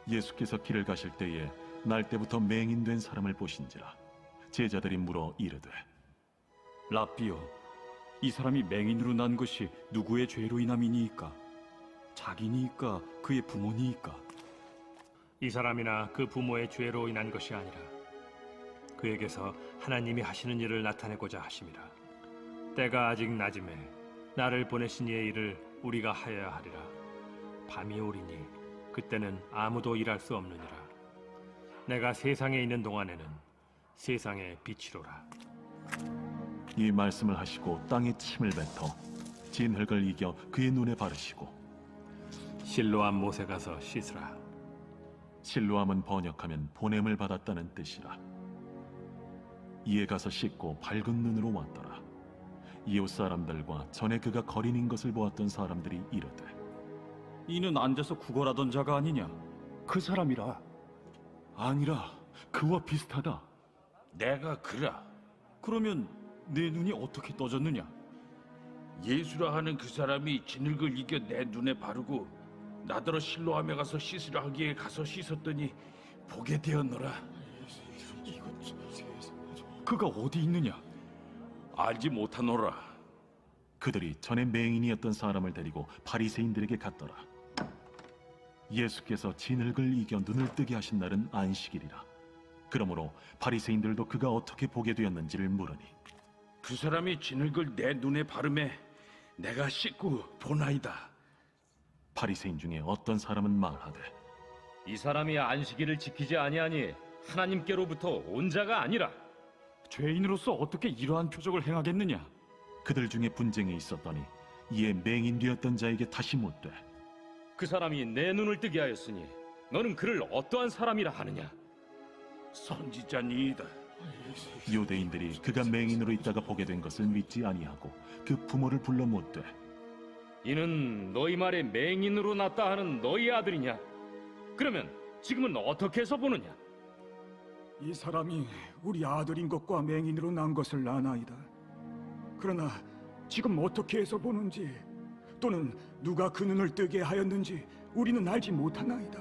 예수께서 길을 가실 때에 날 때부터 맹인된 사람을 보신지라. 제자들이 물어 이르되, 랍비여, 이 사람이 맹인으로 난 것이 누구의 죄로 인함이니이까? 자기니이까 그의 부모니이까? 이 사람이나 그 부모의 죄로 인한 것이 아니라 그에게서 하나님이 하시는 일을 나타내고자 하심이라. 때가 아직 낮음에 나를 보내신 이의 일을 우리가 하여야 하리라. 밤이 오리니 그때는 아무도 일할 수 없느니라. 내가 세상에 있는 동안에는 세상의 빛이로라. 이 말씀을 하시고 땅에 침을 뱉어 진흙을 이겨 그의 눈에 바르시고, 실로암 못에 가서 씻으라. 실로암은 번역하면 보냄을 받았다는 뜻이라. 이에 가서 씻고 밝은 눈으로 왔더라. 이웃 사람들과 전에 그가 거린인 것을 보았던 사람들이 이르되, 이는 앉아서 구걸하던 자가 아니냐? 그 사람이라. 아니라 그와 비슷하다. 내가 그라. 그러면 내 눈이 어떻게 떠졌느냐? 예수라 하는 그 사람이 진흙을 이겨 내 눈에 바르고 나더러 실로암에 가서 씻으라 하기에 가서 씻었더니 보게 되었노라. 그가 어디 있느냐? 알지 못하노라. 그들이 전에 맹인이었던 사람을 데리고 바리새인들에게 갔더라. 예수께서 진흙을 이겨 눈을 뜨게 하신 날은 안식일이라. 그러므로 바리새인들도 그가 어떻게 보게 되었는지를 물으니, 그 사람이 진흙을 내 눈에 바르매 내가 씻고 보나이다. 바리새인 중에 어떤 사람은 말하되, 이 사람이 안식일을 지키지 아니하니 하나님께로부터 온 자가 아니라. 죄인으로서 어떻게 이러한 표적을 행하겠느냐? 그들 중에 분쟁이 있었더니 이에 맹인 되었던 자에게 다시 묻되, 그 사람이 내 눈을 뜨게 하였으니 너는 그를 어떠한 사람이라 하느냐? 선지자니이다. 유대인들이 그가 맹인으로 있다가 보게 된 것을 믿지 아니하고 그 부모를 불러 묻되, 이는 너희 말에 맹인으로 났다 하는 너희 아들이냐? 그러면 지금은 어떻게 해서 보느냐? 이 사람이 우리 아들인 것과 맹인으로 난 것을 아나이다. 그러나 지금 어떻게 해서 보는지 또는 누가 그 눈을 뜨게 하였는지 우리는 알지 못하나이다.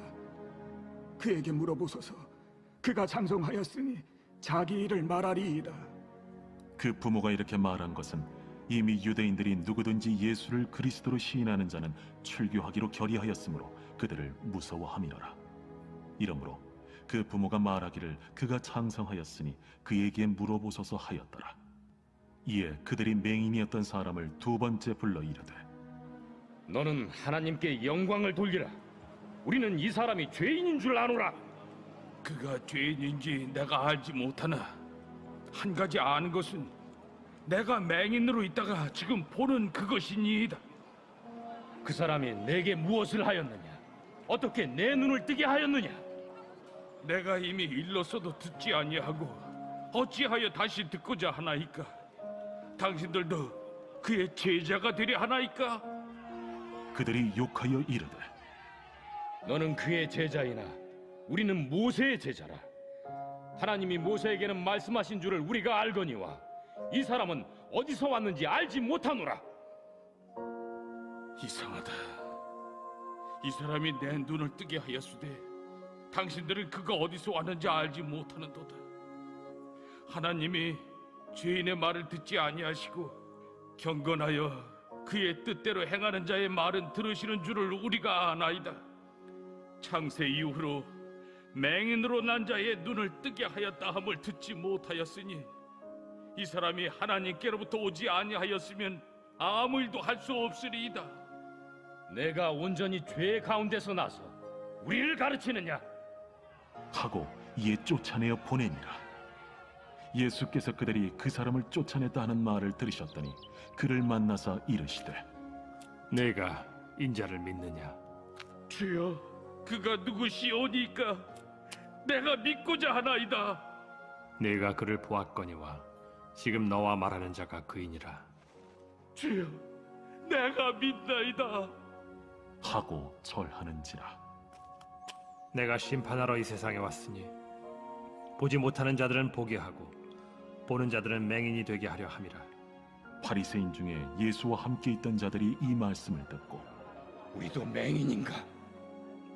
그에게 물어보소서. 그가 장성하였으니 자기 일을 말하리이다. 그 부모가 이렇게 말한 것은 이미 유대인들이 누구든지 예수를 그리스도로 시인하는 자는 출교하기로 결의하였으므로 그들을 무서워함이로라. 이러므로 그 부모가 말하기를 그가 장성하였으니 그에게 물어보소서 하였더라. 이에 그들이 맹인이었던 사람을 두 번째 불러 이르되, 너는 하나님께 영광을 돌리라. 우리는 이 사람이 죄인인 줄 아노라. 그가 죄인인지 내가 알지 못하나 한 가지 아는 것은 내가 맹인으로 있다가 지금 보는 그것이니이다. 그 사람이 내게 무엇을 하였느냐? 어떻게 내 눈을 뜨게 하였느냐? 내가 이미 일렀어도 듣지 아니하고 어찌하여 다시 듣고자 하나이까? 당신들도 그의 제자가 되려 하나이까? 그들이 욕하여 이르되, 너는 그의 제자이나 우리는 모세의 제자라. 하나님이 모세에게는 말씀하신 줄을 우리가 알거니와 이 사람은 어디서 왔는지 알지 못하노라. 이상하다. 이 사람이 내 눈을 뜨게 하였으되 당신들은 그가 어디서 왔는지 알지 못하는도다. 하나님이 죄인의 말을 듣지 아니하시고 경건하여 그의 뜻대로 행하는 자의 말은 들으시는 줄을 우리가 아나이다. 창세 이후로 맹인으로 난 자의 눈을 뜨게 하였다 함을 듣지 못하였으니 이 사람이 하나님께로부터 오지 아니하였으면 아무 일도 할 수 없으리이다. 내가 온전히 죄 가운데서 나서 우리를 가르치느냐? 하고 이에 쫓아내어 보내니라. 예수께서 그들이 그 사람을 쫓아냈다 하는 말을 들으셨더니 그를 만나사 이르시되, 내가 인자를 믿느냐? 주여, 그가 누구시오니까 내가 믿고자 하나이다. 내가 그를 보았거니와 지금 너와 말하는 자가 그이니라. 주여, 내가 믿나이다. 하고 절하는지라. 내가 심판하러 이 세상에 왔으니 보지 못하는 자들은 보게 하고 보는 자들은 맹인이 되게 하려 함이라. 바리새인 중에 예수와 함께 있던 자들이 이 말씀을 듣고 우리도 맹인인가?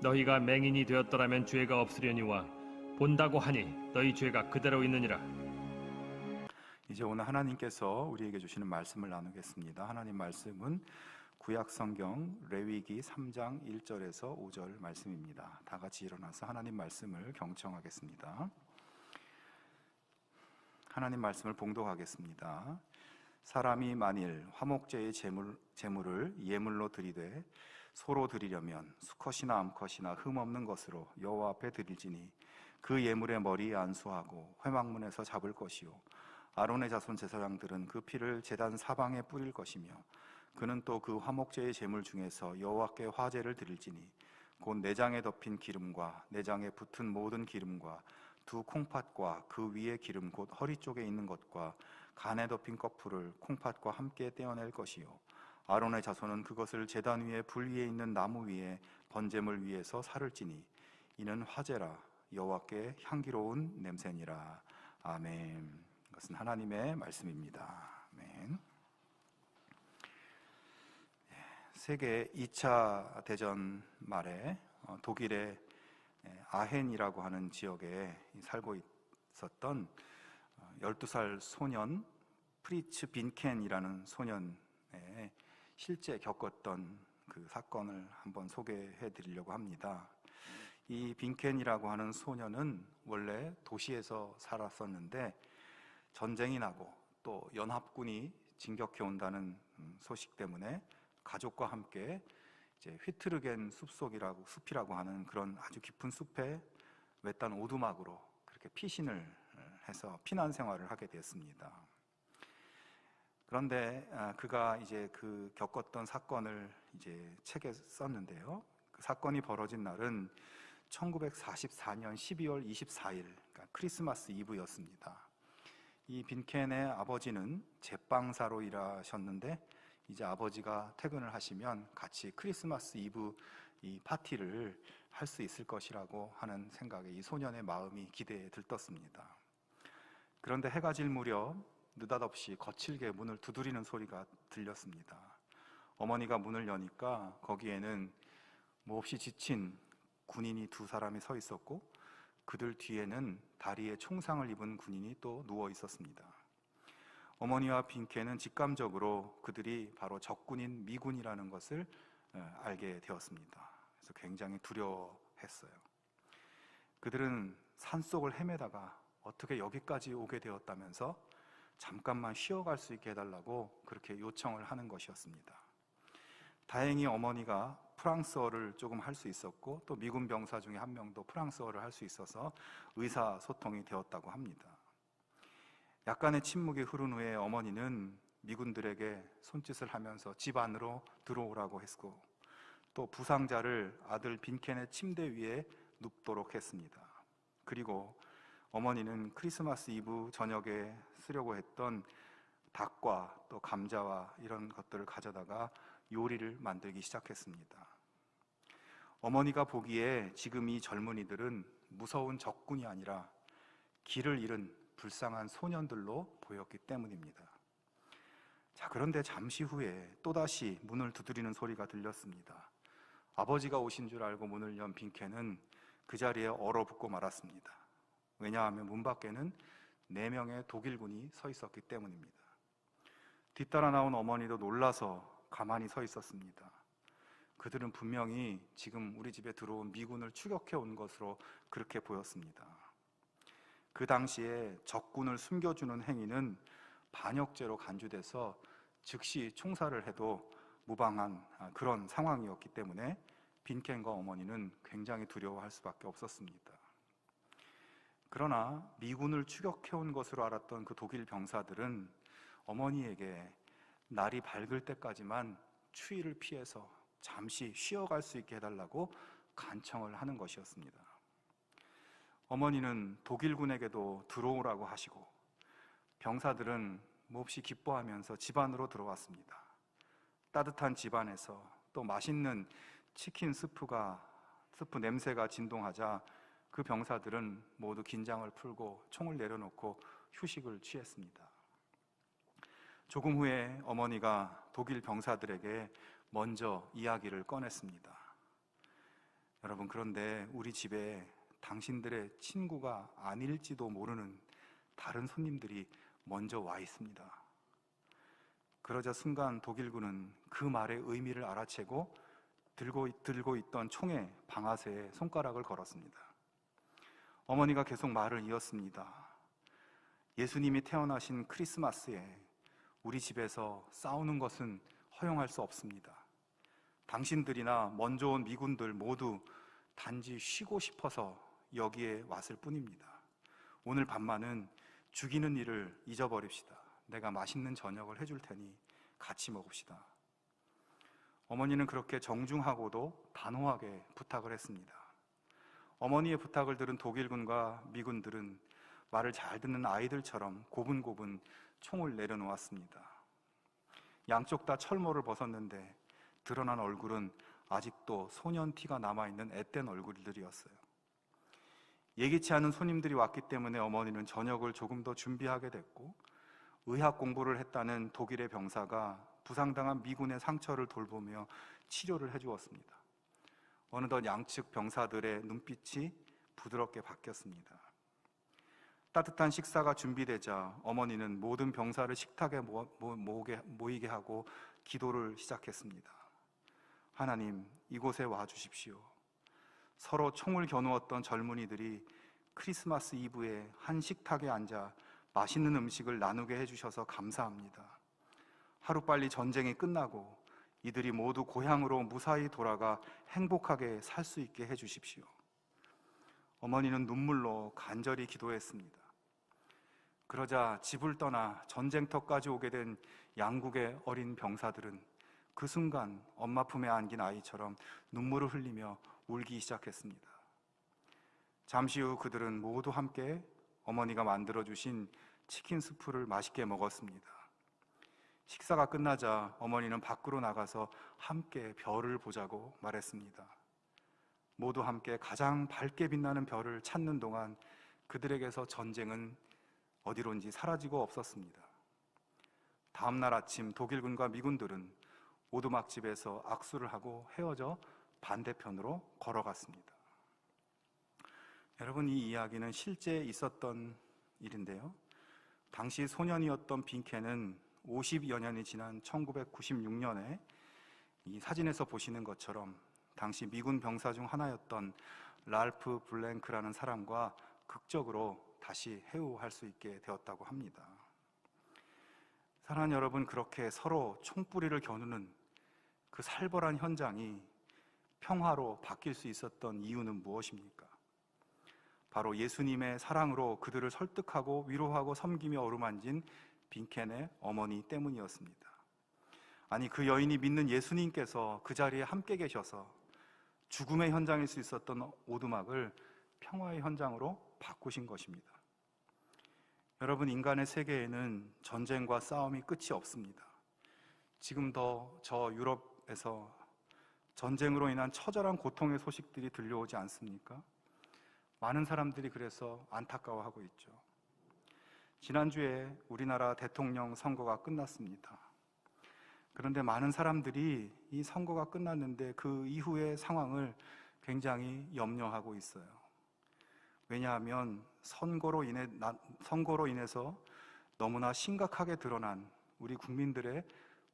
너희가 맹인이 되었더라면 죄가 없으려니와 본다고 하니 너희 죄가 그대로 있느니라. 이제 오늘 하나님께서 우리에게 주시는 말씀을 나누겠습니다. 하나님 말씀은 구약 성경 레위기 3장 1절에서 5절 말씀입니다. 다 같이 일어나서 하나님 말씀을 경청하겠습니다. 하나님 말씀을 봉독하겠습니다. 사람이 만일 화목제의 제물을 예물로 드리되 소로 드리려면 수컷이나 암컷이나 흠 없는 것으로 여호와 앞에 드릴지니 그 예물의 머리에 안수하고 회막문에서 잡을 것이요 아론의 자손 제사장들은 그 피를 제단 사방에 뿌릴 것이며 그는 또 그 화목제의 제물 중에서 여호와께 화제를 드릴지니 곧 내장에 덮인 기름과 내장에 붙은 모든 기름과 두 콩팥과 그 위에 기름 곧 허리 쪽에 있는 것과 간에 덮인 거풀을 콩팥과 함께 떼어낼 것이요 아론의 자손은 그것을 제단 위에 불 위에 있는 나무 위에 번제물 위에서 살을지니 이는 화제라 여호와께 향기로운 냄새니라. 아멘. 이것은 하나님의 말씀입니다. 아멘. 세계 2차 대전 말에 독일의 아헨이라고 하는 지역에 살고 있었던 12살 소년 프리츠 빈켄이라는 소년의 실제 겪었던 그 사건을 한번 소개해 드리려고 합니다. 이 빈켄이라고 하는 소년은 원래 도시에서 살았었는데 전쟁이 나고 또 연합군이 진격해 온다는 소식 때문에 가족과 함께 이제 휘트르겐 숲이라고 하는 그런 아주 깊은 숲에 외딴 오두막으로 그렇게 피신을 해서 피난 생활을 하게 되었습니다. 그런데 그가 이제 그 겪었던 사건을 이제 책에 썼는데요. 그 사건이 벌어진 날은 1944년 12월 24일, 그러니까 크리스마스 이브였습니다. 이 빈켄의 아버지는 제빵사로 일하셨는데 이제 아버지가 퇴근을 하시면 같이 크리스마스 이브 이 파티를 할 수 있을 것이라고 하는 생각에 이 소년의 마음이 기대에 들떴습니다. 그런데 해가 질 무렵 느닷없이 거칠게 문을 두드리는 소리가 들렸습니다. 어머니가 문을 여니까 거기에는 몹시 지친 군인이 두 사람이 서 있었고 그들 뒤에는 다리에 총상을 입은 군인이 또 누워 있었습니다. 어머니와 빈켄은 직감적으로 그들이 바로 적군인 미군이라는 것을 알게 되었습니다. 그래서 굉장히 두려워했어요. 그들은 산속을 헤매다가 어떻게 여기까지 오게 되었다면서 잠깐만 쉬어갈 수 있게 해달라고 그렇게 요청을 하는 것이었습니다. 다행히 어머니가 프랑스어를 조금 할 수 있었고 또 미군 병사 중에 한 명도 프랑스어를 할 수 있어서 의사소통이 되었다고 합니다. 약간의 침묵이 흐른 후에 어머니는 미군들에게 손짓을 하면서 집 안으로 들어오라고 했고 또 부상자를 아들 빈켄의 침대 위에 눕도록 했습니다. 그리고 어머니는 크리스마스 이브 저녁에 쓰려고 했던 닭과 또 감자와 이런 것들을 가져다가 요리를 만들기 시작했습니다. 어머니가 보기에 지금 이 젊은이들은 무서운 적군이 아니라 길을 잃은 불쌍한 소년들로 보였기 때문입니다. 자, 그런데 잠시 후에 또다시 문을 두드리는 소리가 들렸습니다. 아버지가 오신 줄 알고 문을 연 빈켄은 그 자리에 얼어붙고 말았습니다. 왜냐하면 문 밖에는 4명의 독일군이 서 있었기 때문입니다. 뒤따라 나온 어머니도 놀라서 가만히 서 있었습니다. 그들은 분명히 지금 우리 집에 들어온 미군을 추격해 온 것으로 그렇게 보였습니다. 그 당시에 적군을 숨겨주는 행위는 반역죄로 간주돼서 즉시 총살을 해도 무방한 그런 상황이었기 때문에 빈켄과 어머니는 굉장히 두려워할 수밖에 없었습니다. 그러나 미군을 추격해온 것으로 알았던 그 독일 병사들은 어머니에게 날이 밝을 때까지만 추위를 피해서 잠시 쉬어갈 수 있게 해달라고 간청을 하는 것이었습니다. 어머니는 독일군에게도 들어오라고 하시고 병사들은 몹시 기뻐하면서 집 안으로 들어왔습니다. 따뜻한 집 안에서 또 맛있는 치킨 스프 냄새가 진동하자 그 병사들은 모두 긴장을 풀고 총을 내려놓고 휴식을 취했습니다. 조금 후에 어머니가 독일 병사들에게 먼저 이야기를 꺼냈습니다. 여러분, 그런데 우리 집에 당신들의 친구가 아닐지도 모르는 다른 손님들이 먼저 와 있습니다. 그러자 순간 독일군은 그 말의 의미를 알아채고 들고 있던 총의 방아쇠에 손가락을 걸었습니다. 어머니가 계속 말을 이었습니다. 예수님이 태어나신 크리스마스에 우리 집에서 싸우는 것은 허용할 수 없습니다. 당신들이나 먼저 온 미군들 모두 단지 쉬고 싶어서 여기에 왔을 뿐입니다. 오늘 밤만은 죽이는 일을 잊어버립시다. 내가 맛있는 저녁을 해줄 테니 같이 먹읍시다. 어머니는 그렇게 정중하고도 단호하게 부탁을 했습니다. 어머니의 부탁을 들은 독일군과 미군들은 말을 잘 듣는 아이들처럼 고분고분 총을 내려놓았습니다. 양쪽 다 철모를 벗었는데 드러난 얼굴은 아직도 소년 티가 남아있는 앳된 얼굴들이었어요. 예기치 않은 손님들이 왔기 때문에 어머니는 저녁을 조금 더 준비하게 됐고, 의학 공부를 했다는 독일의 병사가 부상당한 미군의 상처를 돌보며 치료를 해주었습니다. 어느덧 양측 병사들의 눈빛이 부드럽게 바뀌었습니다. 따뜻한 식사가 준비되자 어머니는 모든 병사를 식탁에 모이게 하고 기도를 시작했습니다. 하나님, 이곳에 와 주십시오. 서로 총을 겨누었던 젊은이들이 크리스마스 이브에 한 식탁에 앉아 맛있는 음식을 나누게 해주셔서 감사합니다. 하루빨리 전쟁이 끝나고 이들이 모두 고향으로 무사히 돌아가 행복하게 살 수 있게 해주십시오. 어머니는 눈물로 간절히 기도했습니다. 그러자 집을 떠나 전쟁터까지 오게 된 양국의 어린 병사들은 그 순간 엄마 품에 안긴 아이처럼 눈물을 흘리며 울기 시작했습니다. 잠시 후 그들은 모두 함께 어머니가 만들어주신 치킨 스프를 맛있게 먹었습니다. 식사가 끝나자 어머니는 밖으로 나가서 함께 별을 보자고 말했습니다. 모두 함께 가장 밝게 빛나는 별을 찾는 동안 그들에게서 전쟁은 어디론지 사라지고 없었습니다. 다음 날 아침 독일군과 미군들은 오두막집에서 악수를 하고 헤어져 반대편으로 걸어갔습니다. 여러분, 이 이야기는 실제 있었던 일인데요. 당시 소년이었던 빈켄은 50여 년이 지난 1996년에 이 사진에서 보시는 것처럼 당시 미군 병사 중 하나였던 랄프 블랭크라는 사람과 극적으로 다시 회우할 수 있게 되었다고 합니다. 사랑하는 여러분, 그렇게 서로 총뿌리를 겨누는 그 살벌한 현장이 평화로 바뀔 수 있었던 이유는 무엇입니까? 바로 예수님의 사랑으로 그들을 설득하고 위로하고 섬기며 어루만진 빈켄의 어머니 때문이었습니다. 아니, 그 여인이 믿는 예수님께서 그 자리에 함께 계셔서 죽음의 현장일 수 있었던 오두막을 평화의 현장으로 바꾸신 것입니다. 여러분, 인간의 세계에는 전쟁과 싸움이 끝이 없습니다. 지금도 저 유럽에서 전쟁으로 인한 처절한 고통의 소식들이 들려오지 않습니까? 많은 사람들이 그래서 안타까워하고 있죠. 지난주에 우리나라 대통령 선거가 끝났습니다. 그런데 많은 사람들이 이 선거가 끝났는데 그 이후의 상황을 굉장히 염려하고 있어요. 왜냐하면 선거로 인해서 너무나 심각하게 드러난 우리 국민들의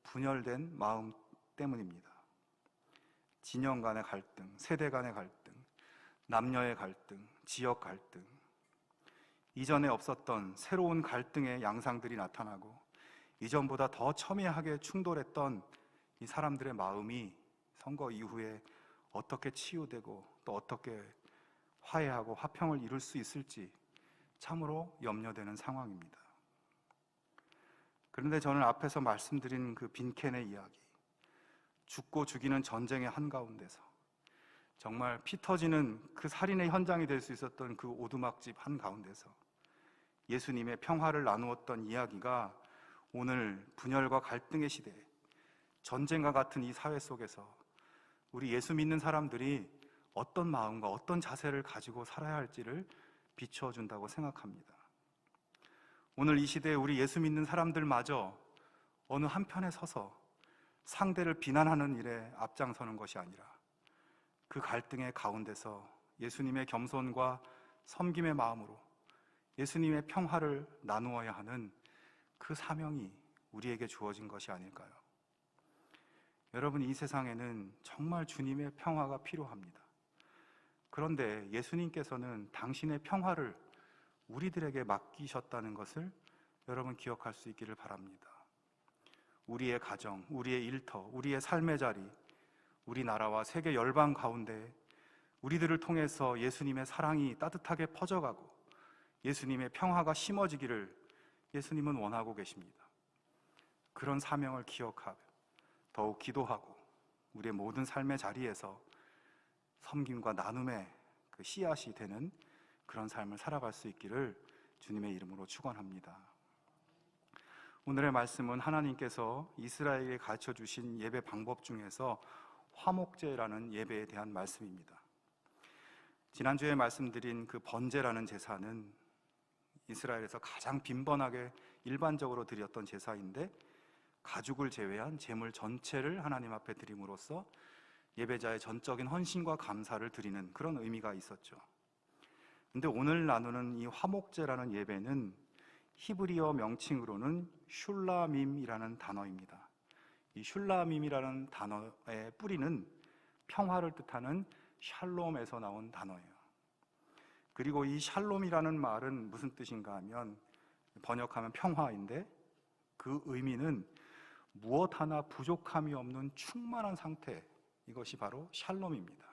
분열된 마음 때문입니다. 진영 간의 갈등, 세대 간의 갈등, 남녀의 갈등, 지역 갈등, 이전에 없었던 새로운 갈등의 양상들이 나타나고 이전보다 더 첨예하게 충돌했던 이 사람들의 마음이 선거 이후에 어떻게 치유되고 또 어떻게 화해하고 화평을 이룰 수 있을지 참으로 염려되는 상황입니다. 그런데 저는 앞에서 말씀드린 그 빈켄의 이야기, 죽고 죽이는 전쟁의 한가운데서 정말 피 터지는 그 살인의 현장이 될 수 있었던 그 오두막집 한가운데서 예수님의 평화를 나누었던 이야기가 오늘 분열과 갈등의 시대, 전쟁과 같은 이 사회 속에서 우리 예수 믿는 사람들이 어떤 마음과 어떤 자세를 가지고 살아야 할지를 비추어준다고 생각합니다. 오늘 이 시대에 우리 예수 믿는 사람들마저 어느 한편에 서서 상대를 비난하는 일에 앞장서는 것이 아니라 그 갈등의 가운데서 예수님의 겸손과 섬김의 마음으로 예수님의 평화를 나누어야 하는 그 사명이 우리에게 주어진 것이 아닐까요? 여러분, 이 세상에는 정말 주님의 평화가 필요합니다. 그런데 예수님께서는 당신의 평화를 우리들에게 맡기셨다는 것을 여러분 기억할 수 있기를 바랍니다. 우리의 가정, 우리의 일터, 우리의 삶의 자리, 우리나라와 세계 열방 가운데 우리들을 통해서 예수님의 사랑이 따뜻하게 퍼져가고 예수님의 평화가 심어지기를 예수님은 원하고 계십니다. 그런 사명을 기억하며 더욱 기도하고 우리의 모든 삶의 자리에서 섬김과 나눔의 그 씨앗이 되는 그런 삶을 살아갈 수 있기를 주님의 이름으로 축원합니다. 오늘의 말씀은 하나님께서 이스라엘에게 가르쳐 주신 예배 방법 중에서 화목제라는 예배에 대한 말씀입니다. 지난주에 말씀드린 그 번제라는 제사는 이스라엘에서 가장 빈번하게 일반적으로 드렸던 제사인데 가죽을 제외한 제물 전체를 하나님 앞에 드림으로써 예배자의 전적인 헌신과 감사를 드리는 그런 의미가 있었죠. 근데 오늘 나누는 이 화목제라는 예배는 히브리어 명칭으로는 슐라밈이라는 단어입니다. 이 슐라밈이라는 단어의 뿌리는 평화를 뜻하는 샬롬에서 나온 단어예요. 그리고 이 샬롬이라는 말은 무슨 뜻인가 하면 번역하면 평화인데 그 의미는 무엇 하나 부족함이 없는 충만한 상태, 이것이 바로 샬롬입니다.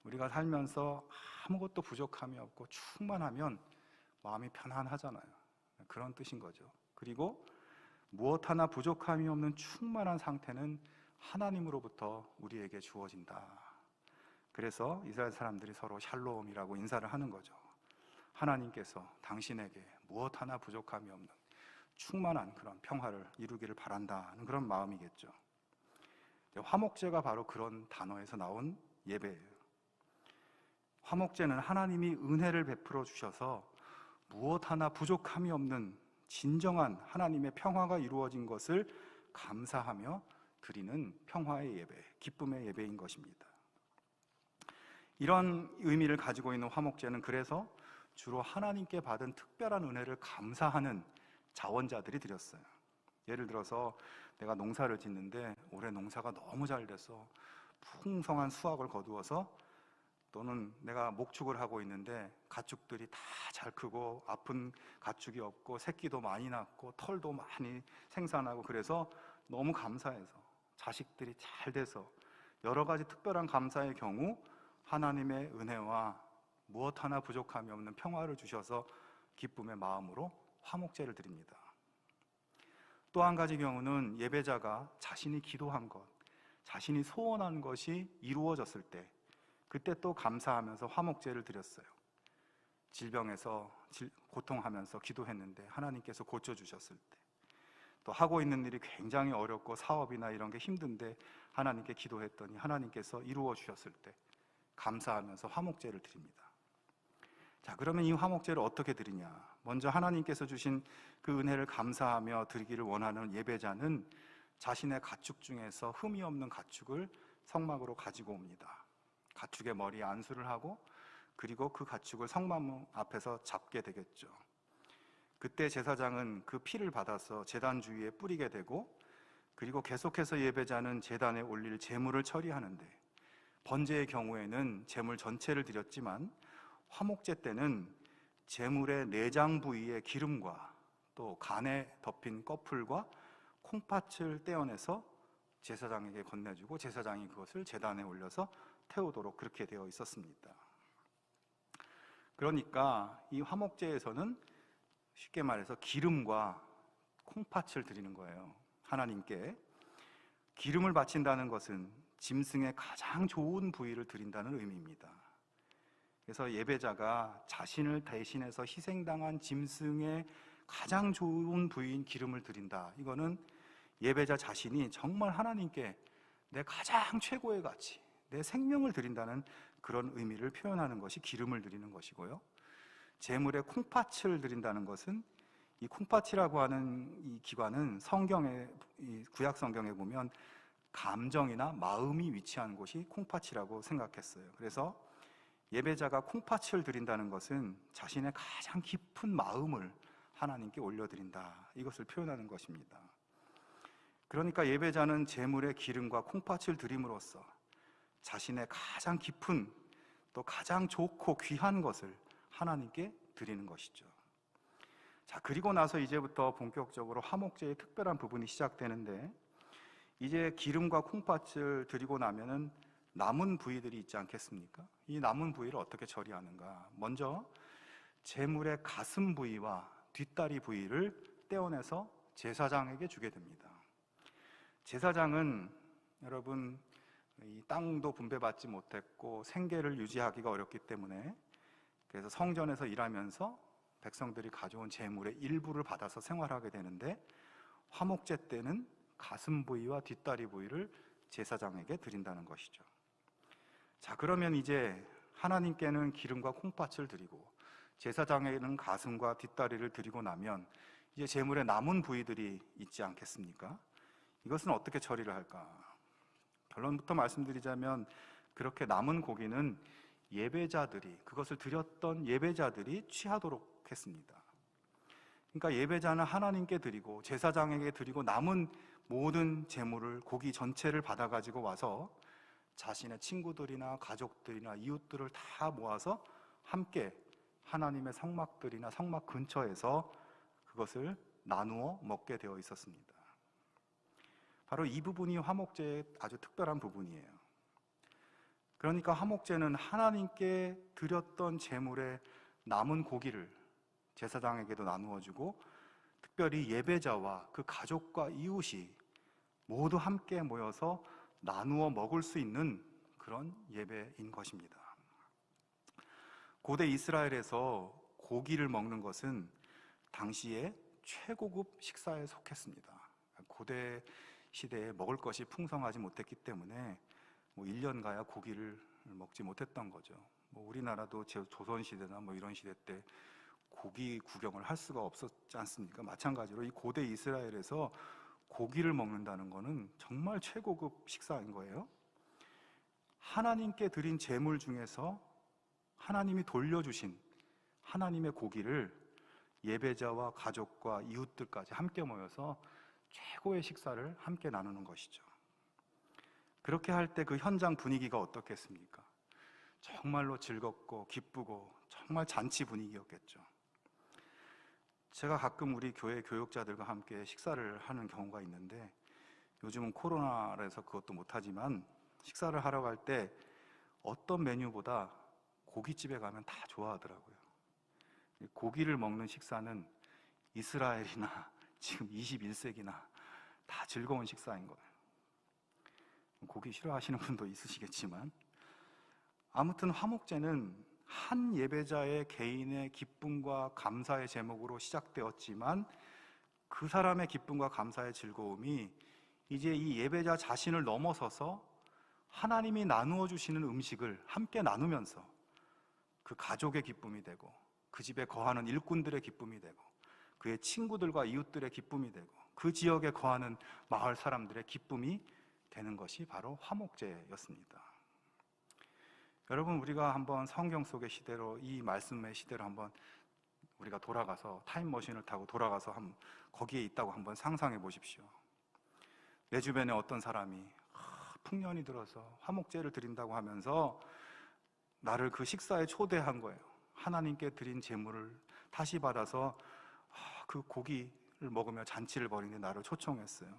우리가 살면서 아무것도 부족함이 없고 충만하면 마음이 편안하잖아요. 그런 뜻인 거죠. 그리고 무엇 하나 부족함이 없는 충만한 상태는 하나님으로부터 우리에게 주어진다. 그래서 이스라엘 사람들이 서로 샬롬이라고 인사를 하는 거죠. 하나님께서 당신에게 무엇 하나 부족함이 없는 충만한 그런 평화를 이루기를 바란다는 그런 마음이겠죠. 화목제가 바로 그런 단어에서 나온 예배예요. 화목제는 하나님이 은혜를 베풀어 주셔서 무엇 하나 부족함이 없는 진정한 하나님의 평화가 이루어진 것을 감사하며 드리는 평화의 예배, 기쁨의 예배인 것입니다. 이런 의미를 가지고 있는 화목제는 그래서 주로 하나님께 받은 특별한 은혜를 감사하는 자원자들이 드렸어요. 예를 들어서 내가 농사를 짓는데 올해 농사가 너무 잘 돼서 풍성한 수확을 거두어서, 또는 내가 목축을 하고 있는데 가축들이 다 잘 크고 아픈 가축이 없고 새끼도 많이 낳고 털도 많이 생산하고 그래서 너무 감사해서 자식들이 잘 돼서 여러 가지 특별한 감사의 경우 하나님의 은혜와 무엇 하나 부족함이 없는 평화를 주셔서 기쁨의 마음으로 화목제를 드립니다. 또 한 가지 경우는 예배자가 자신이 기도한 것, 자신이 소원한 것이 이루어졌을 때 그때 또 감사하면서 화목제를 드렸어요. 질병에서 고통하면서 기도했는데 하나님께서 고쳐주셨을 때, 또 하고 있는 일이 굉장히 어렵고 사업이나 이런 게 힘든데 하나님께 기도했더니 하나님께서 이루어 주셨을 때 감사하면서 화목제를 드립니다. 자, 그러면 이 화목제를 어떻게 드리냐? 먼저 하나님께서 주신 그 은혜를 감사하며 드리기를 원하는 예배자는 자신의 가축 중에서 흠이 없는 가축을 성막으로 가지고 옵니다. 가축의 머리에 안수를 하고 그리고 그 가축을 성막 앞에서 잡게 되겠죠. 그때 제사장은 그 피를 받아서 제단 주위에 뿌리게 되고, 그리고 계속해서 예배자는 제단에 올릴 제물을 처리하는데, 번제의 경우에는 제물 전체를 드렸지만 화목제 때는 제물의 내장 부위의 기름과 또 간에 덮인 꺼풀과 콩팥을 떼어내서 제사장에게 건네주고 제사장이 그것을 제단에 올려서 태우도록 그렇게 되어 있었습니다. 그러니까 이 화목제에서는 쉽게 말해서 기름과 콩팥을 드리는 거예요. 하나님께 기름을 바친다는 것은 짐승의 가장 좋은 부위를 드린다는 의미입니다. 그래서 예배자가 자신을 대신해서 희생당한 짐승의 가장 좋은 부위인 기름을 드린다. 이거는 예배자 자신이 정말 하나님께 내 가장 최고의 가치, 내 생명을 드린다는 그런 의미를 표현하는 것이 기름을 드리는 것이고요. 제물의 콩팥을 드린다는 것은, 이 콩팥이라고 하는 이 기관은 성경에, 이 구약 성경에 보면 감정이나 마음이 위치한 곳이 콩팥이라고 생각했어요. 그래서 예배자가 콩팥을 드린다는 것은 자신의 가장 깊은 마음을 하나님께 올려드린다, 이것을 표현하는 것입니다. 그러니까 예배자는 제물의 기름과 콩팥을 드림으로써 자신의 가장 깊은 또 가장 좋고 귀한 것을 하나님께 드리는 것이죠. 자, 그리고 나서 이제부터 본격적으로 화목제의 특별한 부분이 시작되는데, 이제 기름과 콩팥을 드리고 나면은 남은 부위들이 있지 않겠습니까? 이 남은 부위를 어떻게 처리하는가? 먼저 제물의 가슴 부위와 뒷다리 부위를 떼어내서 제사장에게 주게 됩니다. 제사장은 여러분, 이 땅도 분배받지 못했고 생계를 유지하기가 어렵기 때문에, 그래서 성전에서 일하면서 백성들이 가져온 제물의 일부를 받아서 생활하게 되는데, 화목제 때는 가슴 부위와 뒷다리 부위를 제사장에게 드린다는 것이죠. 자, 그러면 이제 하나님께는 기름과 콩팥을 드리고 제사장에게는 가슴과 뒷다리를 드리고 나면 이제 제물의 남은 부위들이 있지 않겠습니까? 이것은 어떻게 처리를 할까? 결론부터 말씀드리자면, 그렇게 남은 고기는 예배자들이, 그것을 드렸던 예배자들이 취하도록 했습니다. 그러니까 예배자는 하나님께 드리고 제사장에게 드리고 남은 모든 제물을, 고기 전체를 받아가지고 와서 자신의 친구들이나 가족들이나 이웃들을 다 모아서 함께 하나님의 성막들이나 성막 근처에서 그것을 나누어 먹게 되어 있었습니다. 바로 이 부분이 화목제의 아주 특별한 부분이에요. 그러니까 화목제는 하나님께 드렸던 제물의 남은 고기를 제사장에게도 나누어주고, 특별히 예배자와 그 가족과 이웃이 모두 함께 모여서 나누어 먹을 수 있는 그런 예배인 것입니다. 고대 이스라엘에서 고기를 먹는 것은 당시에 최고급 식사에 속했습니다. 고대 시대에 먹을 것이 풍성하지 못했기 때문에 1년 가야 고기를 먹지 못했던 거죠. 우리나라도 조선시대나 이런 시대 때 고기 구경을 할 수가 없었지 않습니까? 마찬가지로 이 고대 이스라엘에서 고기를 먹는다는 것은 정말 최고급 식사인 거예요. 하나님께 드린 제물 중에서 하나님이 돌려주신 하나님의 고기를 예배자와 가족과 이웃들까지 함께 모여서 최고의 식사를 함께 나누는 것이죠. 그렇게 할 때 그 현장 분위기가 어떻겠습니까? 정말로 즐겁고 기쁘고 정말 잔치 분위기였겠죠. 제가 가끔 우리 교회 교육자들과 함께 식사를 하는 경우가 있는데, 요즘은 코로나라서 그것도 못하지만 식사를 하러 갈 때 어떤 메뉴보다 고깃집에 가면 다 좋아하더라고요. 고기를 먹는 식사는 이스라엘이나 지금 21세기나 다 즐거운 식사인 거예요. 고기 싫어하시는 분도 있으시겠지만, 아무튼 화목제는 한 예배자의 개인의 기쁨과 감사의 제목으로 시작되었지만, 그 사람의 기쁨과 감사의 즐거움이 이제 이 예배자 자신을 넘어서서 하나님이 나누어 주시는 음식을 함께 나누면서 그 가족의 기쁨이 되고, 그 집에 거하는 일꾼들의 기쁨이 되고, 그의 친구들과 이웃들의 기쁨이 되고, 그 지역에 거하는 마을 사람들의 기쁨이 되는 것이 바로 화목제였습니다. 여러분, 우리가 한번 성경 속의 시대로, 이 말씀의 시대로 한번 우리가 돌아가서 타임머신을 타고 돌아가서 거기에 있다고 한번 상상해 보십시오. 내 주변에 어떤 사람이 풍년이 들어서 화목제를 드린다고 하면서 나를 그 식사에 초대한 거예요. 하나님께 드린 제물을 다시 받아서 그 고기를 먹으며 잔치를 벌이는데 나를 초청했어요.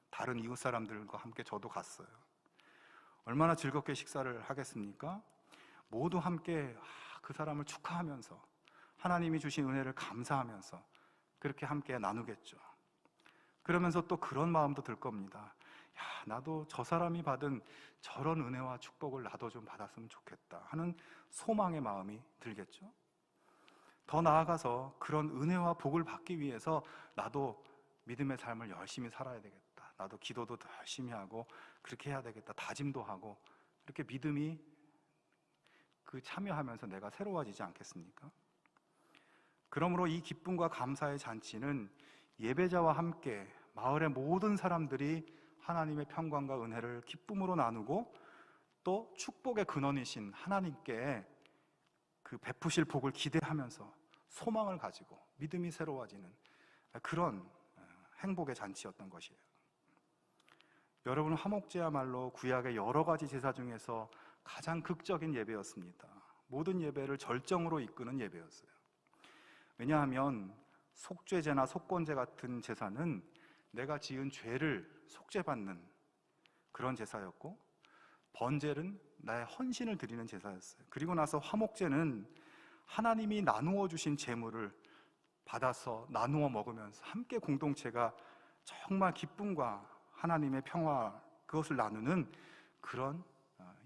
다른 이웃 사람들과 함께 저도 갔어요. 얼마나 즐겁게 식사를 하겠습니까? 모두 함께 그 사람을 축하하면서 하나님이 주신 은혜를 감사하면서 그렇게 함께 나누겠죠. 그러면서 또 그런 마음도 들 겁니다. 야, 나도 저 사람이 받은 저런 은혜와 축복을 나도 좀 받았으면 좋겠다 하는 소망의 마음이 들겠죠. 더 나아가서 그런 은혜와 복을 받기 위해서 나도 믿음의 삶을 열심히 살아야 되겠다, 나도 기도도 더 열심히 하고 그렇게 해야 되겠다, 다짐도 하고, 이렇게 믿음이 참여하면서 내가 새로워지지 않겠습니까? 그러므로 이 기쁨과 감사의 잔치는 예배자와 함께 마을의 모든 사람들이 하나님의 평강과 은혜를 기쁨으로 나누고 또 축복의 근원이신 하나님께 그 베푸실 복을 기대하면서 소망을 가지고 믿음이 새로워지는 그런 행복의 잔치였던 것이에요. 여러분, 화목제야말로 구약의 여러 가지 제사 중에서 가장 극적인 예배였습니다. 모든 예배를 절정으로 이끄는 예배였어요. 왜냐하면 속죄제나 속건제 같은 제사는 내가 지은 죄를 속죄받는 그런 제사였고, 번제는 나의 헌신을 드리는 제사였어요. 그리고 나서 화목제는 하나님이 나누어 주신 제물을 받아서 나누어 먹으면서 함께 공동체가 정말 기쁨과 하나님의 평화, 그것을 나누는 그런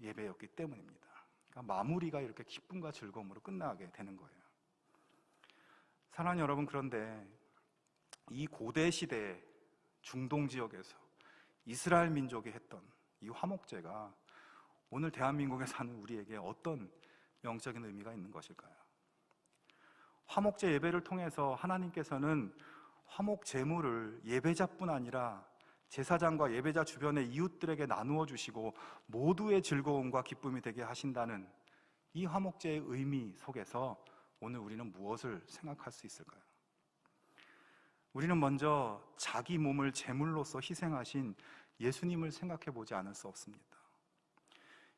예배였기 때문입니다. 그러니까 마무리가 이렇게 기쁨과 즐거움으로 끝나게 되는 거예요. 사랑하는 여러분, 그런데 이 고대 시대의 중동 지역에서 이스라엘 민족이 했던 이 화목제가 오늘 대한민국에 사는 우리에게 어떤 영적인 의미가 있는 것일까요? 화목제 예배를 통해서 하나님께서는 화목 제물을 예배자뿐 아니라 제사장과 예배자 주변의 이웃들에게 나누어 주시고 모두의 즐거움과 기쁨이 되게 하신다는 이 화목제의 의미 속에서 오늘 우리는 무엇을 생각할 수 있을까요? 우리는 먼저 자기 몸을 제물로서 희생하신 예수님을 생각해 보지 않을 수 없습니다.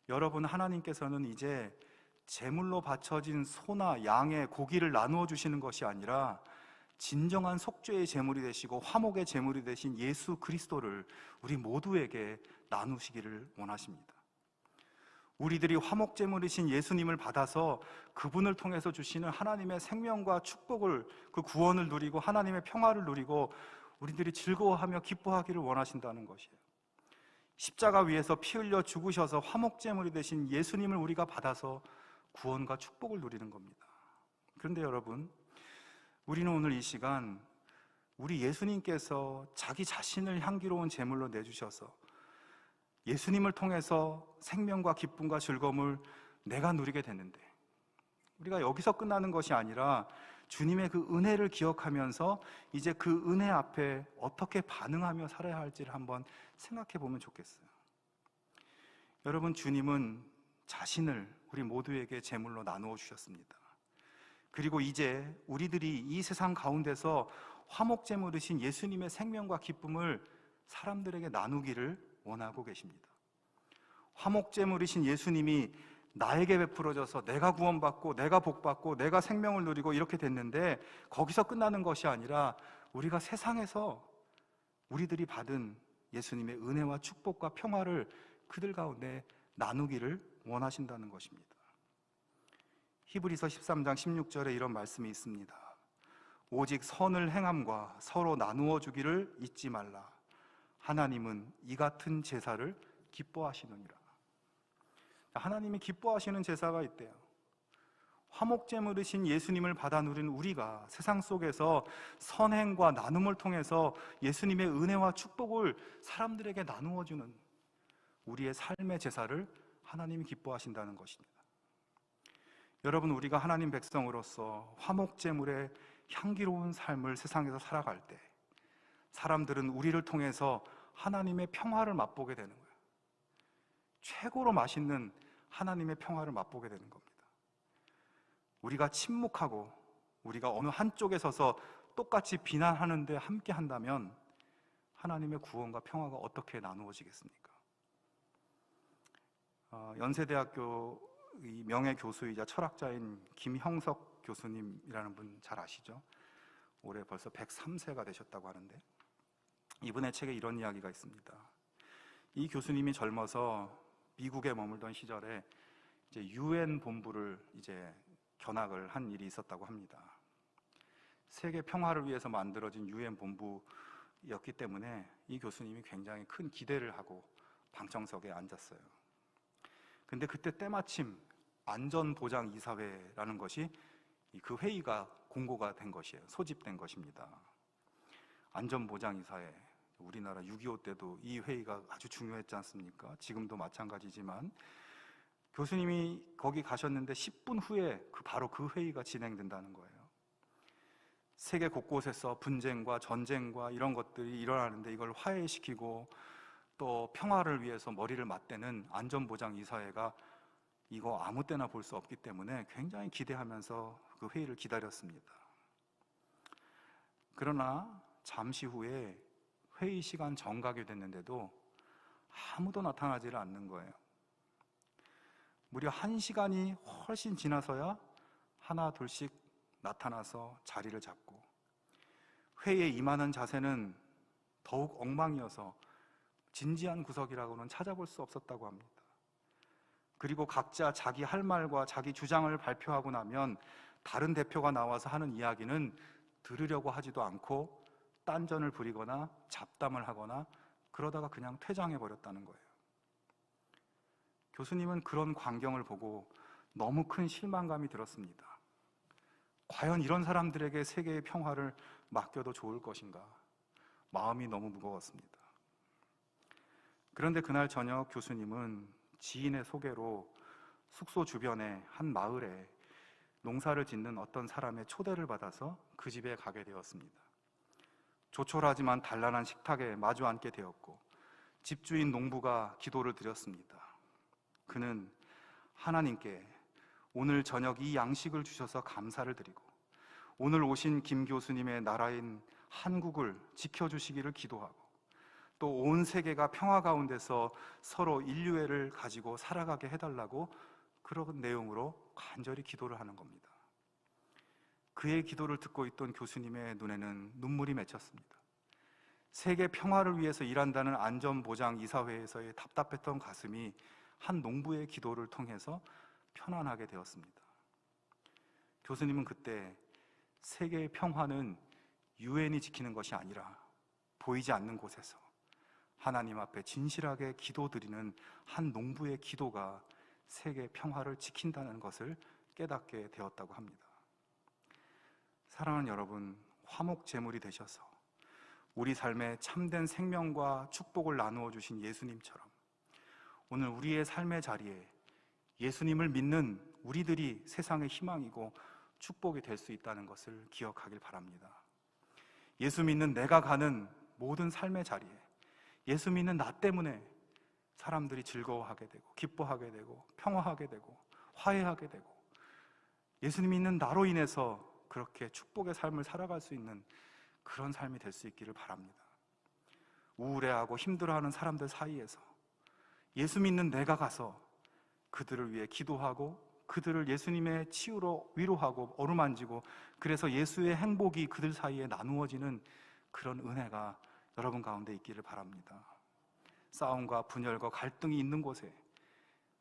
여러분, 하나님께서는 이제 제물로 바쳐진 소나 양의 고기를 나누어 주시는 것이 아니라 진정한 속죄의 제물이 되시고 화목의 제물이 되신 예수 그리스도를 우리 모두에게 나누시기를 원하십니다. 우리들이 화목 제물이신 예수님을 받아서 그분을 통해서 주시는 하나님의 생명과 축복을, 그 구원을 누리고 하나님의 평화를 누리고 우리들이 즐거워하며 기뻐하기를 원하신다는 것이에요. 십자가 위에서 피 흘려 죽으셔서 화목 제물이 되신 예수님을 우리가 받아서 구원과 축복을 누리는 겁니다. 그런데 여러분, 우리는 오늘 이 시간 우리 예수님께서 자기 자신을 향기로운 제물로 내주셔서 예수님을 통해서 생명과 기쁨과 즐거움을 내가 누리게 됐는데, 우리가 여기서 끝나는 것이 아니라 주님의 그 은혜를 기억하면서 이제 그 은혜 앞에 어떻게 반응하며 살아야 할지를 한번 생각해 보면 좋겠어요. 여러분, 주님은 자신을 우리 모두에게 제물로 나누어 주셨습니다. 그리고 이제 우리들이 이 세상 가운데서 화목 제물이신 예수님의 생명과 기쁨을 사람들에게 나누기를 원하고 계십니다. 화목 제물이신 예수님이 나에게 베풀어져서 내가 구원받고 내가 복받고 내가 생명을 누리고 이렇게 됐는데, 거기서 끝나는 것이 아니라 우리가 세상에서 우리들이 받은 예수님의 은혜와 축복과 평화를 그들 가운데 나누기를 원하신다는 것입니다. 히브리서 13장 16절에 이런 말씀이 있습니다. 오직 선을 행함과 서로 나누어 주기를 잊지 말라. 하나님은 이 같은 제사를 기뻐하시느니라. 하나님이 기뻐하시는 제사가 있대요. 화목제물이신 예수님을 받아 누린 우리가 세상 속에서 선행과 나눔을 통해서 예수님의 은혜와 축복을 사람들에게 나누어 주는 우리의 삶의 제사를 하나님이 기뻐하신다는 것입니다. 여러분, 우리가 하나님 백성으로서 화목제물의 향기로운 삶을 세상에서 살아갈 때 사람들은 우리를 통해서 하나님의 평화를 맛보게 되는 거예요. 최고로 맛있는 하나님의 평화를 맛보게 되는 겁니다. 우리가 침묵하고 우리가 어느 한쪽에 서서 똑같이 비난하는데 함께 한다면 하나님의 구원과 평화가 어떻게 나누어지겠습니까? 연세대학교 명예교수이자 철학자인 김형석 교수님이라는 분 잘 아시죠? 올해 벌써 103세가 되셨다고 하는데, 이분의 책에 이런 이야기가 있습니다. 이 교수님이 젊어서 미국에 머물던 시절에 이제 UN 본부를 이제 견학을 한 일이 있었다고 합니다. 세계 평화를 위해서 만들어진 UN 본부였기 때문에 이 교수님이 굉장히 큰 기대를 하고 방청석에 앉았어요. 근데 그때 때마침 안전보장이사회라는 것이 그 회의가 공고가 된 것이에요. 소집된 것입니다. 안전보장이사회, 우리나라 6.25 때도 이 회의가 아주 중요했지 않습니까? 지금도 마찬가지지만 교수님이 거기 가셨는데 10분 후에 바로 그 회의가 진행된다는 거예요. 세계 곳곳에서 분쟁과 전쟁과 이런 것들이 일어나는데 이걸 화해시키고 또 평화를 위해서 머리를 맞대는 안전보장이사회가 이거 아무 때나 볼 수 없기 때문에 굉장히 기대하면서 그 회의를 기다렸습니다. 그러나 잠시 후에 회의 시간 정각이 됐는데도 아무도 나타나지를 않는 거예요. 무려 1시간이 훨씬 지나서야 하나 둘씩 나타나서 자리를 잡고, 회의에 임하는 자세는 더욱 엉망이어서 진지한 구석이라고는 찾아볼 수 없었다고 합니다. 그리고 각자 자기 할 말과 자기 주장을 발표하고 나면 다른 대표가 나와서 하는 이야기는 들으려고 하지도 않고 딴전을 부리거나 잡담을 하거나 그러다가 그냥 퇴장해 버렸다는 거예요. 교수님은 그런 광경을 보고 너무 큰 실망감이 들었습니다. 과연 이런 사람들에게 세계의 평화를 맡겨도 좋을 것인가? 마음이 너무 무거웠습니다. 그런데 그날 저녁 교수님은 지인의 소개로 숙소 주변의 한 마을에 농사를 짓는 어떤 사람의 초대를 받아서 그 집에 가게 되었습니다. 조촐하지만 단란한 식탁에 마주 앉게 되었고, 집주인 농부가 기도를 드렸습니다. 그는 하나님께 오늘 저녁 이 양식을 주셔서 감사를 드리고, 오늘 오신 김 교수님의 나라인 한국을 지켜주시기를 기도하고, 또 온 세계가 평화 가운데서 서로 인류애를 가지고 살아가게 해달라고 그런 내용으로 간절히 기도를 하는 겁니다. 그의 기도를 듣고 있던 교수님의 눈에는 눈물이 맺혔습니다. 세계 평화를 위해서 일한다는 안전보장이사회에서의 답답했던 가슴이 한 농부의 기도를 통해서 편안하게 되었습니다. 교수님은 그때 세계의 평화는 유엔이 지키는 것이 아니라 보이지 않는 곳에서 하나님 앞에 진실하게 기도드리는 한 농부의 기도가 세계 평화를 지킨다는 것을 깨닫게 되었다고 합니다. 사랑하는 여러분, 화목제물이 되셔서 우리 삶에 참된 생명과 축복을 나누어 주신 예수님처럼 오늘 우리의 삶의 자리에 예수님을 믿는 우리들이 세상의 희망이고 축복이 될 수 있다는 것을 기억하길 바랍니다. 예수 믿는 내가 가는 모든 삶의 자리에 예수 믿는 나 때문에 사람들이 즐거워하게 되고 기뻐하게 되고 평화하게 되고 화해하게 되고, 예수님 믿는 나로 인해서 그렇게 축복의 삶을 살아갈 수 있는 그런 삶이 될 수 있기를 바랍니다. 우울해하고 힘들어하는 사람들 사이에서 예수 믿는 내가 가서 그들을 위해 기도하고 그들을 예수님의 치유로 위로하고 어루만지고, 그래서 예수의 행복이 그들 사이에 나누어지는 그런 은혜가 여러분 가운데 있기를 바랍니다. 싸움과 분열과 갈등이 있는 곳에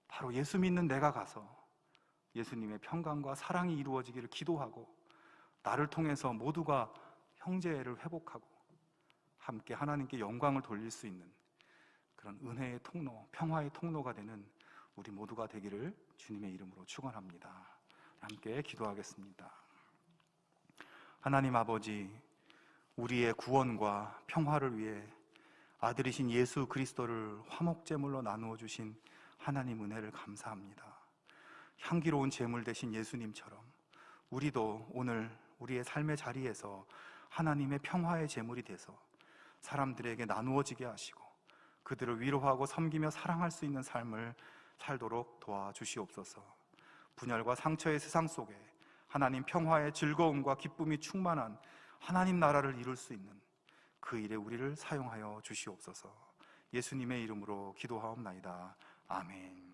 바로 예수 믿는 내가 가서 예수님의 평강과 사랑이 이루어지기를 기도하고, 나를 통해서 모두가 형제를 회복하고 함께 하나님께 영광을 돌릴 수 있는 그런 은혜의 통로, 평화의 통로가 되는 우리 모두가 되기를 주님의 이름으로 축원합니다. 함께 기도하겠습니다. 하나님 아버지, 우리의 구원과 평화를 위해 아들이신 예수 그리스도를 화목제물로 나누어 주신 하나님 은혜를 감사합니다. 향기로운 제물 되신 예수님처럼 우리도 오늘 우리의 삶의 자리에서 하나님의 평화의 제물이 돼서 사람들에게 나누어지게 하시고 그들을 위로하고 섬기며 사랑할 수 있는 삶을 살도록 도와주시옵소서. 분열과 상처의 세상 속에 하나님 평화의 즐거움과 기쁨이 충만한 하나님 나라를 이룰 수 있는 그 일에 우리를 사용하여 주시옵소서. 예수님의 이름으로 기도하옵나이다. 아멘.